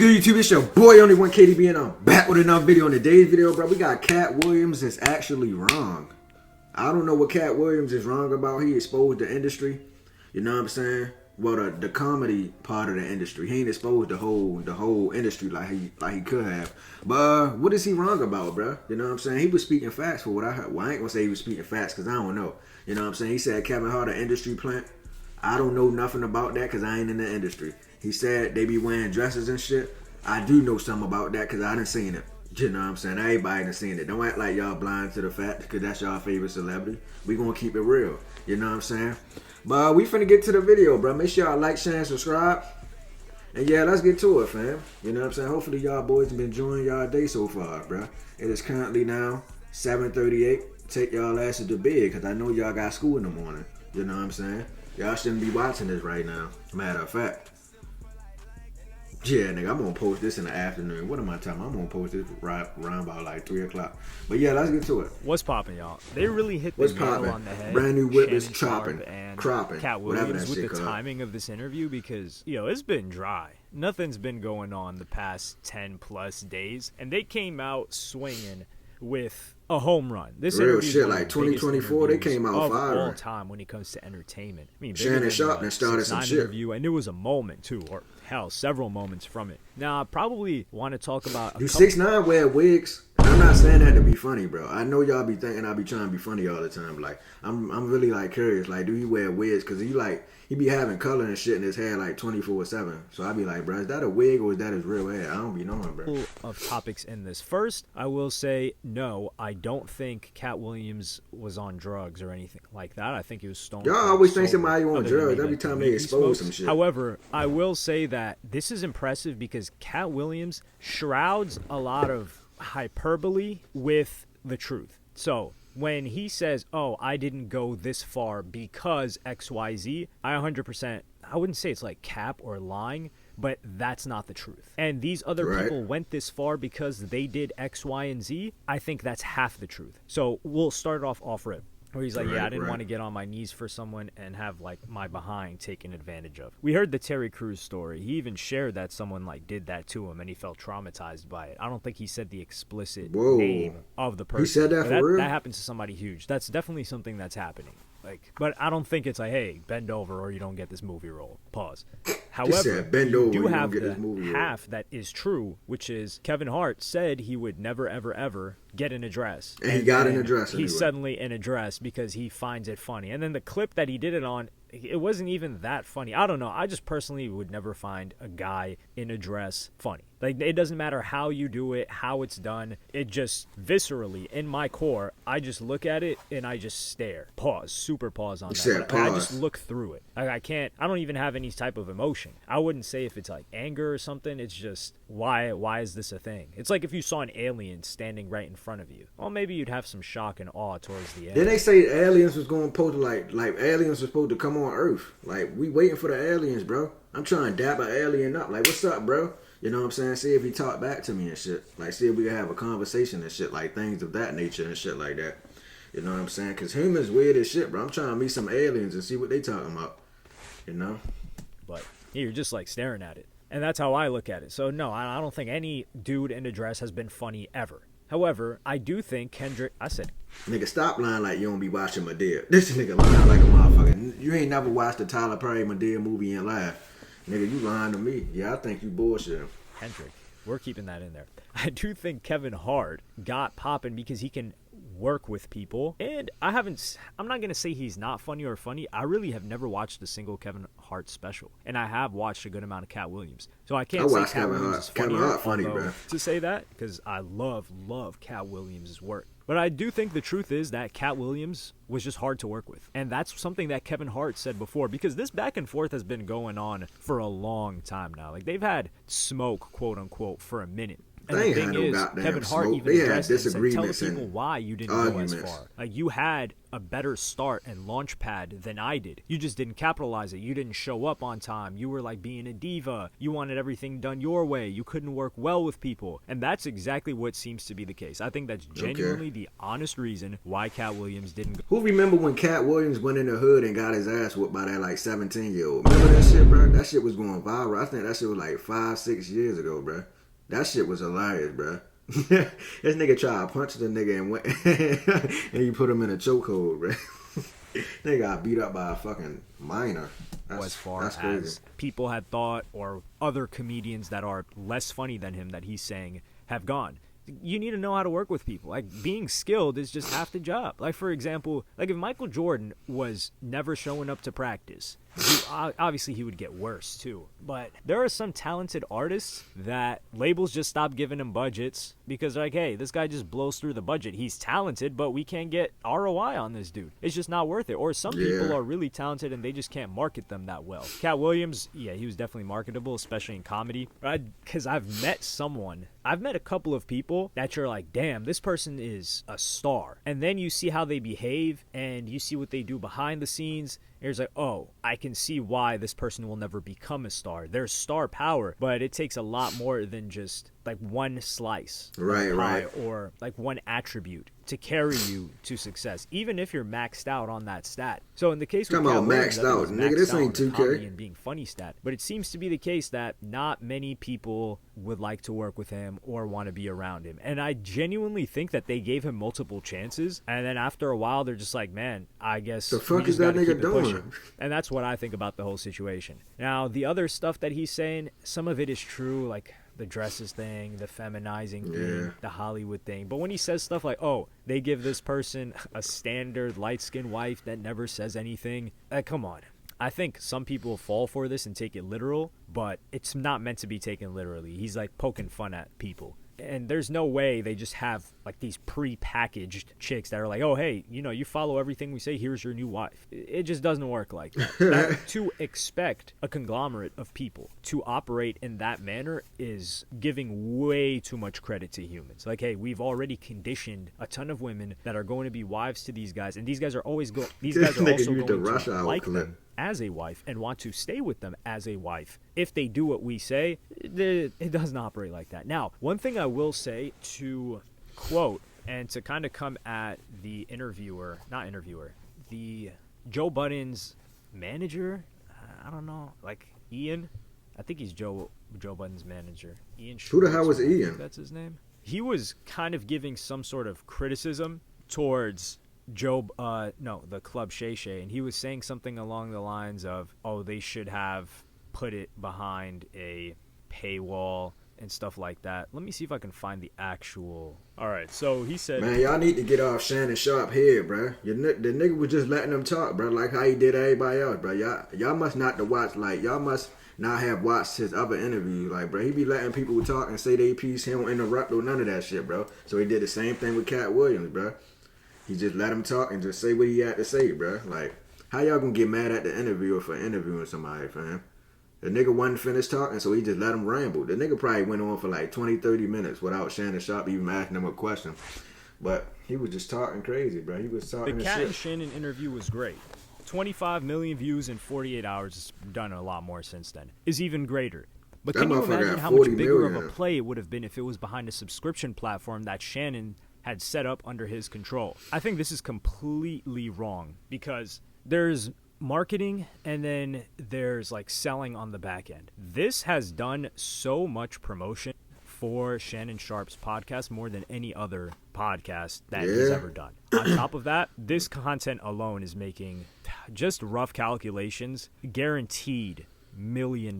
good, YouTube? It's your boy, Only One KDB, and I'm back with another video. In today's video, bro, we got Katt Williams is actually wrong. I don't know what Katt Williams is wrong about. He exposed the industry. You know what I'm saying? Well, the comedy part of the industry. He ain't exposed the whole industry like he could have. But what is he wrong about, bro? You know what I'm saying? He was speaking facts for what I heard. Well, I ain't gonna say he was speaking facts because I don't know. You know what I'm saying? He said Kevin Hart an industry plant. I don't know nothing about that because I ain't in the industry. He said they be wearing dresses and shit. I do know something about that because I done seen it. You know what I'm saying? Everybody done seen it. Don't act like y'all blind to the fact because that's y'all favorite celebrity. We gonna keep it real. You know what I'm saying? But we finna get to the video, bro. Make sure y'all like, share, and subscribe. And yeah, let's get to it, fam. You know what I'm saying? Hopefully y'all boys have been enjoying y'all day so far, bro. It is currently now 7:38. Take y'all asses to bed because I know y'all got school in the morning. You know what I'm saying? Y'all shouldn't be watching this right now. Matter of fact. Yeah, nigga, I'm gonna post this in the afternoon. What am I talking about? I'm gonna post this right around about like 3 o'clock. But yeah, let's get to it. What's popping, y'all? They really hit the nail on the head. Brand new whip is Shannon chopping, and cropping, Katt whatever Williams that with shit the called. timing of this interview because, it's been dry. Nothing's been going on the past 10 plus days, and they came out swinging with a home run. This real shit, like 2024, they came out fire all time when it comes to entertainment. I mean, Shannon Sharp started some shit. Interview, and it was a moment too, or hell, several moments from it. Now, I probably want to talk about. Do 6ix9ine wear wigs? I'm not saying that to be funny, bro. I know y'all be thinking I be trying to be funny all the time. Like, I'm really like curious. Like, do he wear wigs? Cause he be having color and shit in his hair like 24/7. So I be like, bro, is that a wig or is that his real hair? I don't be knowing, bro. Of topics in this. First, I will say no. I don't think Katt Williams was on drugs or anything like that. I think he was stoned. Y'all always think somebody on drugs every time they expose some shit. However, I will say that this is impressive because Katt Williams shrouds a lot of hyperbole with the truth. So when he says, oh, I didn't go this far because XYZ, I 100%, I wouldn't say it's like cap or lying, but that's not the truth. And these other people went this far because they did X, Y, and Z. I think that's half the truth. So we'll start off rip. Where he's like, I didn't want to get on my knees for someone and have, like, my behind taken advantage of. We heard the Terry Crews story. He even shared that someone, like, did that to him, and he felt traumatized by it. I don't think he said the explicit name of the person. He said that for real? That happens to somebody huge. That's definitely something that's happening. Like, but I don't think it's like, hey, bend over or you don't get this movie role. Pause. However, you do have the half that is true, which is Kevin Hart said he would never, ever, ever get an address. And he got an address anyway. He's suddenly in a dress because he finds it funny. And then the clip that he did it on, it wasn't even that funny. I don't know. I just personally would never find a guy in a dress funny. Like, it doesn't matter how you do it, how it's done. It just viscerally, in my core, I just look at it and I just stare. Pause. Super pause on that. I just look through it. Like, I don't even have any type of emotion. I wouldn't say if it's like anger or something. It's just, why is this a thing? It's like if you saw an alien standing right in front of you. Well, maybe you'd have some shock and awe towards the end. Then they say aliens was going to like aliens were supposed to come on Earth. Like, we waiting for the aliens, bro. I'm trying to dap an alien up. Like, what's up, bro? You know what I'm saying? See if he talk back to me and shit. Like, see if we can have a conversation and shit. Like, things of that nature and shit like that. You know what I'm saying? Because humans weird as shit, bro. I'm trying to meet some aliens and see what they talking about. You know? But you're just, like, staring at it. And that's how I look at it. So, no, I don't think any dude in a dress has been funny ever. However, I do think Kendrick... I said... Nigga, stop lying like you don't be watching Madea. This nigga lying like a motherfucker. You ain't never watched the Tyler Perry Madea movie and laugh. Nigga, you lying to me. Yeah, I think you bullshit. Kendrick, we're keeping that in there. I do think Kevin Hart got popping because he can work with people. And I'm not going to say he's not funny or funny. I really have never watched a single Kevin Hart special. And I have watched a good amount of Katt Williams. So I can't say Katt Williams is funnier. Kevin Hart funny, bro. To say that, because I love Katt Williams' work. But I do think the truth is that Katt Williams was just hard to work with. And that's something that Kevin Hart said before, because this back and forth has been going on for a long time now. Like, they've had smoke, quote unquote, for a minute. And They the ain't thing had no is, goddamn Kevin Hart smoke. even They had addressed it and said, tell the disagreements people and why you didn't go as arguments. far. Like, you had a better start and launch pad than I did. You just didn't capitalize it. You didn't show up on time. You were like being a diva. You wanted everything done your way. You couldn't work well with people. And that's exactly what seems to be the case. I think that's genuinely the honest reason why Katt Williams didn't go. Who remember when Katt Williams went in the hood and got his ass whooped by that like 17-year-old? Remember that shit, bro? That shit was going viral. I think that shit was like 5-6 years ago, bro. That shit was hilarious, bro. This nigga tried to punch the nigga and went and you put him in a chokehold, bro. They got beat up by a fucking minor. As far as people had thought, or other comedians that are less funny than him that he's saying have gone. You need to know how to work with people. Like, being skilled is just half the job. Like, for example, like if Michael Jordan was never showing up to practice, obviously he would get worse too. But there are some talented artists that labels just stop giving him budgets because like, hey, this guy just blows through the budget. He's talented, but we can't get ROI on this dude. It's just not worth it. Or some people are really talented and they just can't market them that well. Katt Williams, yeah, he was definitely marketable, especially in comedy. Because I've met a couple of people that you're like, damn, this person is a star. And then you see how they behave and you see what they do behind the scenes. It's like, oh, I can see why this person will never become a star. There's star power, but it takes a lot more than just like one slice of pie or like one attribute to carry you to success, even if you're maxed out on that stat. So in the case with Katt Williams, maxed out, nigga, this ain't 2K. And being funny stat, but it seems to be the case that not many people would like to work with him or want to be around him. And I genuinely think that they gave him multiple chances, and then after a while, they're just like, man, I guess the fuck is that nigga doing? And that's what I think about the whole situation. Now, the other stuff that he's saying, some of it is true, like the dresses thing, the feminizing thing, the Hollywood thing. But when he says stuff like, oh, they give this person a standard light-skinned wife that never says anything, come on. I think some people fall for this and take it literal, but it's not meant to be taken literally. He's like poking fun at people. And there's no way they just have like these pre-packaged chicks that are like, oh, hey, you follow everything we say, here's your new wife. It just doesn't work like that. To expect a conglomerate of people to operate in that manner is giving way too much credit to humans. Like, hey, we've already conditioned a ton of women that are going to be wives to these guys, and these guys are also going to like them as a wife and want to stay with them as a wife. If they do what we say, it doesn't operate like that. Now, one thing I will say to quote and to kind of come at the the Joe Budden's manager, I don't know, like Ian. I think he's Joe Budden's manager. Ian Schwartz, who the hell was Ian? That's his name. He was kind of giving some sort of criticism towards the club Shay Shay, and he was saying something along the lines of, oh, they should have put it behind a paywall and stuff like that. Let me see if I can find the actual. All right, so he said, man, y'all need to get off Shannon Sharp head, bro. The nigga was just letting them talk, bro, like how he did everybody else, bro. Y'all must not to watch, like, y'all must not have watched his other interviews, like, bro. He be letting people talk and say their piece. He don't interrupt or none of that shit, bro. So he did the same thing with Katt Williams, bro. He just let him talk and just say what he had to say, bro. Like, how y'all gonna get mad at the interviewer for interviewing somebody, fam? The nigga wasn't finished talking, so he just let him ramble. The nigga probably went on for like 20, 30 minutes without Shannon Sharp even asking him a question. But he was just talking crazy, bro. He was talking the shit. Katt and Shannon interview was great. 25 million views in 48 hours. It's done a lot more since then. Is even greater. But can you imagine how much bigger of a play it would have been if it was behind a subscription platform that Shannon had set up under his control? I think this is completely wrong because there's marketing and then there's like selling on the back end. This has done so much promotion for Shannon Sharp's podcast more than any other podcast that he's ever done. On top of that, this content alone is making, just rough calculations, guaranteed $1 million.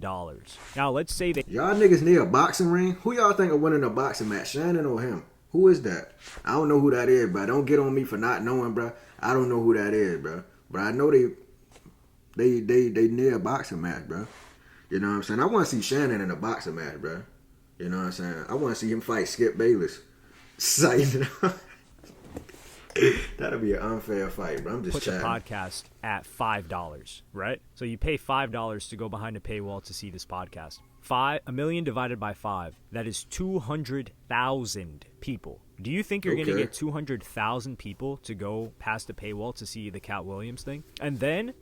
Now let's say that y'all niggas need a boxing ring. Who y'all think are winning a boxing match, Shannon or him? Who is that? I don't know who that is, bro. Don't get on me for not knowing, bro. I don't know who that is, bro. But I know they near a boxing match, bro. You know what I'm saying? I want to see Shannon in a boxing match, bro. You know what I'm saying? I want to see him fight Skip Bayless. That'll be an unfair fight, bro. I'm just chatting. Put the podcast at $5, right? So you pay $5 to go behind a paywall to see this podcast. A million divided by 5, that is 200,000 people. Do you think you're going to get 200,000 people to go past the paywall to see the Katt Williams thing? And then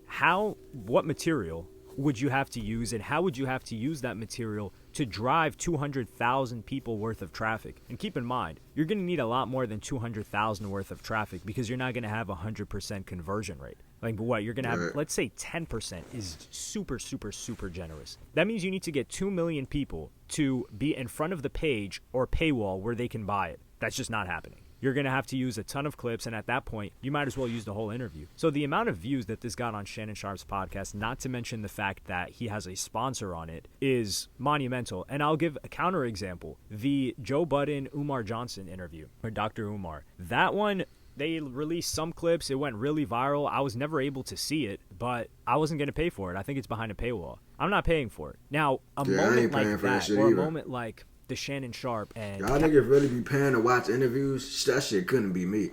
what material would you have to use, and how would you have to use that material to drive 200,000 people worth of traffic? And keep in mind, you're going to need a lot more than 200,000 worth of traffic, because you're not going to have 100% conversion rate. Like, what you're going to have, let's say 10% is super, super, super generous. That means you need to get 2 million people to be in front of the page or paywall where they can buy it. That's just not happening. You're going to have to use a ton of clips, and at that point, you might as well use the whole interview. So the amount of views that this got on Shannon Sharpe's podcast, not to mention the fact that he has a sponsor on it, is monumental. And I'll give a counterexample. The Joe Budden, Umar Johnson interview, or Dr. Umar. That one, they released some clips. It went really viral. I was never able to see it, but I wasn't going to pay for it. I think it's behind a paywall. I'm not paying for it. Now, a moment like that, or a moment like the Shannon Sharpe and y'all niggas really be paying to watch interviews? That shit couldn't be me.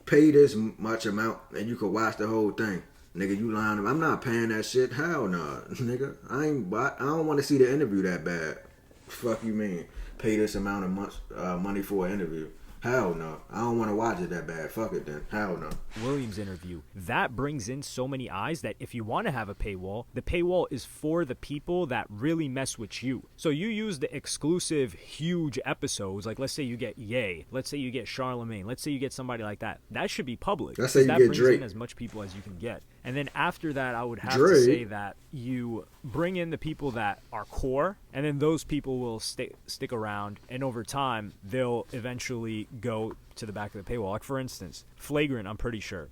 Pay this much amount and you could watch the whole thing. Nigga, you lying. I'm not paying that shit. Hell no, nigga. I don't want to see the interview that bad. Fuck you mean? Pay this amount of money for an interview? Hell no. I don't want to watch it that bad. Fuck it then. Hell no. Williams interview. That brings in so many eyes that if you want to have a paywall, the paywall is for the people that really mess with you. So you use the exclusive huge episodes, like let's say you get Ye, let's say you get Charlemagne, let's say you get somebody like that. That should be public. Let's say you that get brings Drake. in as much people as you can get. And then after that, I would have to say that you bring in the people that are core, and then those people will stick around, and over time, they'll eventually go to the back of the paywall. Like, for instance, Flagrant, I'm pretty sure,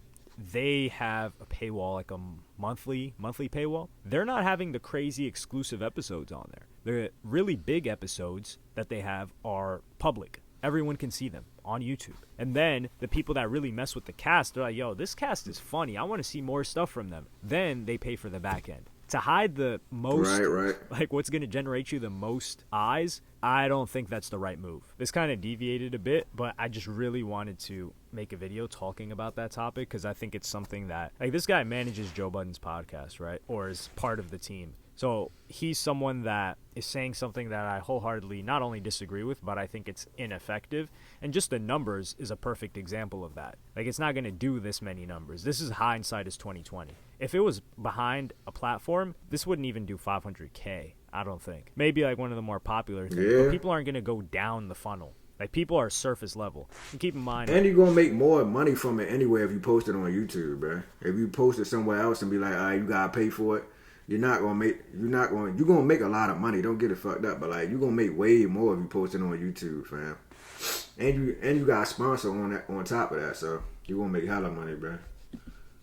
they have a paywall, like a monthly paywall. They're not having the crazy exclusive episodes on there. The really big episodes that they have are public. Everyone can see them on YouTube. And then the people that really mess with the cast, they're like, yo, this cast is funny. I want to see more stuff from them. Then they pay for the back end. To hide the most, like what's going to generate you the most eyes, I don't think that's the right move. This kind of deviated a bit, but I just really wanted to make a video talking about that topic because I think it's something that, like, this guy manages Joe Budden's podcast, right? Or is part of the team. So he's someone that is saying something that I wholeheartedly not only disagree with, but I think it's ineffective. And just the numbers is a perfect example of that. Like, it's not going to do this many numbers. This is hindsight is 2020. If it was behind a platform, this wouldn't even do 500K, I don't think. Maybe like one of the more popular things. Yeah. But people aren't going to go down the funnel. Like, people are surface level. And keep in mind, and you're going to make more money from it anyway if you post it on YouTube, bro. If you post it somewhere else and be like, all right, you got to pay for it. You're going to make a lot of money. Don't get it fucked up. But like, you're going to make way more if you post it on YouTube, fam. And you got a sponsor on top of that. So you're going to make hella money, bro.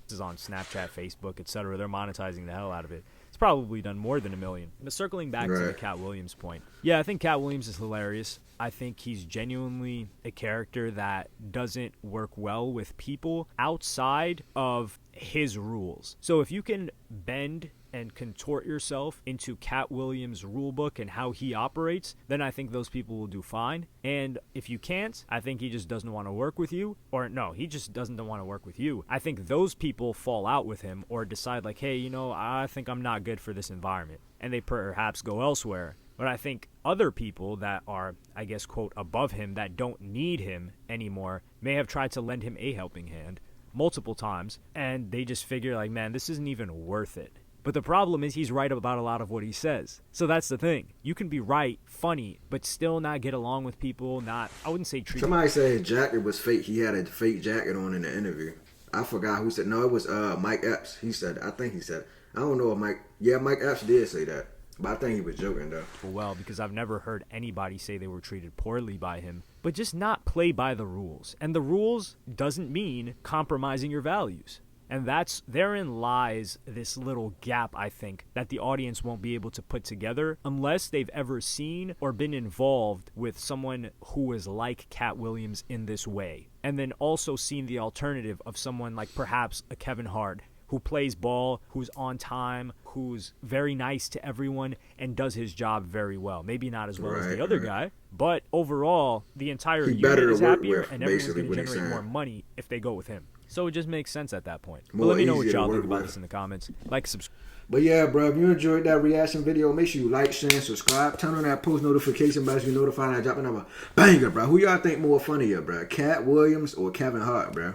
This is on Snapchat, Facebook, etc. They're monetizing the hell out of it. It's probably done more than $1 million. But circling back to the Katt Williams point. Yeah, I think Katt Williams is hilarious. I think he's genuinely a character that doesn't work well with people outside of his rules. So if you can bend and contort yourself into Katt Williams' rulebook and how he operates, then I think those people will do fine. And if you can't, I think he just doesn't want to work with you. Or no, he just doesn't want to work with you. I think those people fall out with him or decide like, hey, I think I'm not good for this environment. And they perhaps go elsewhere. But I think other people that are, I guess, quote, above him that don't need him anymore may have tried to lend him a helping hand multiple times. And they just figure like, man, this isn't even worth it. But the problem is he's right about a lot of what he says. So that's the thing. You can be right, funny, but still not get along with people, I wouldn't say treat. Somebody said his jacket was fake. He had a fake jacket on in the interview. I forgot who said. No, it was Mike Epps. I think he said. I don't know if Mike Epps did say that. But I think he was joking, though. Well, because I've never heard anybody say they were treated poorly by him, but just not play by the rules. And the rules doesn't mean compromising your values. And therein lies this little gap, I think, that the audience won't be able to put together unless they've ever seen or been involved with someone who is like Katt Williams in this way. And then also seen the alternative of someone like perhaps a Kevin Hart, who plays ball, who's on time, who's very nice to everyone, and does his job very well. Maybe not as well as the other guy, but overall, the entire unit is happier, and everyone's going to generate more money if they go with him. So it just makes sense at that point. But More let me know what easier to y'all work think about with. this in the comments. Like, subscribe. But yeah, bro, if you enjoyed that reaction video, make sure you like, share, and subscribe. Turn on that post notification bell to be notified when I drop another banger, bro. Who y'all think more funnier, bro? Katt Williams or Kevin Hart, bro?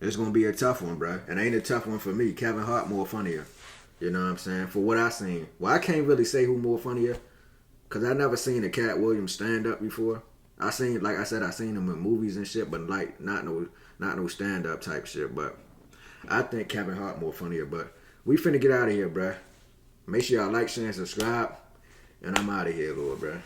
It's gonna be a tough one, bro. And ain't a tough one for me. Kevin Hart more funnier. You know what I'm saying? For what I seen. Well, I can't really say who more funnier, cause I never seen a Katt Williams stand up before. I seen, like I said, I seen him in movies and shit, but like not no stand up type shit. But I think Kevin Hart more funnier. But we finna get out of here, bro. Make sure y'all like, share, and subscribe. And I'm out of here, Lord, bro.